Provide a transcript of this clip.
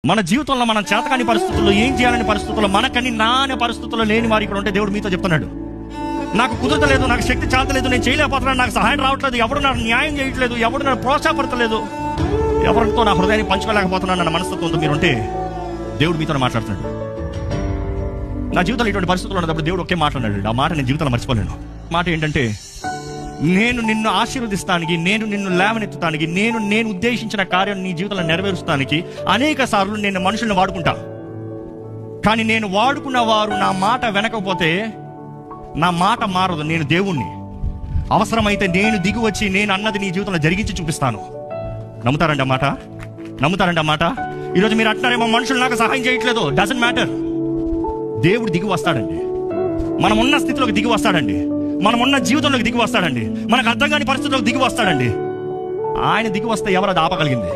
మన జీవితంలో మనం చేతకాని పరిస్థితుల్లో, ఏం చేయాలని పరిస్థితుల్లో, మనకని నానే పరిస్థితుల్లో లేని వారు ఇక్కడ ఉంటే దేవుడు మీతో చెప్తున్నాడు, నాకు కుదరతలేదు, నాకు శక్తి చాలతలేదు, నేను చేయలేకపోతున్నాను, నాకు సహాయం రావట్లేదు, ఎవరు నాకు న్యాయం చేయట్లేదు, ఎవరు నాకు ప్రోత్సాహపడతలేదు, ఎవరితో నా హృదయాన్ని పంచుకోలేకపోతున్నాను అన్న మనస్తత్వంతో మీరు ఉంటే దేవుడు మీతో మాట్లాడుతున్నాడు. నా జీవితంలో ఇటువంటి పరిస్థితులు ఉన్నప్పుడు దేవుడు ఒకే మాట్లాడాడు. ఆ మాట నేను జీవితంలో మర్చిపోలేను. మాట ఏంటంటే, నేను నిన్ను ఆశీర్వదిస్తానికి, నేను నిన్ను లేవనెత్తుతానికి, నేను ఉద్దేశించిన కార్యం నీ జీవితంలో నెరవేరుస్తానికి అనేక సార్లు నేను మనుషుల్ని వాడుకుంటా. కానీ నేను వాడుకున్న వారు నా మాట వినకపోతే నా మాట మారదు. నేను దేవుణ్ణి. అవసరమైతే నేను దిగి వచ్చి నేను అన్నది నీ జీవితంలో జరిగించి చూపిస్తాను. నమ్ముతారండి ఆ మాట? నమ్ముతారండి ఆ మాట? ఈరోజు మీరు అంటున్నారేమో, మనుషులు నాకు సహాయం చేయట్లేదు. Doesn't matter. దేవుడు దిగి వస్తాడండి. మనం ఉన్న స్థితిలోకి దిగి వస్తాడండి. మనం ఉన్న జీవితంలోకి దిగి వస్తాడండి. మనకు అర్థం కాని పరిస్థితుల్లోకి దిగి వస్తాడండి. ఆయన దిగి వస్తే ఎవరు అది ఆపగలిగింది?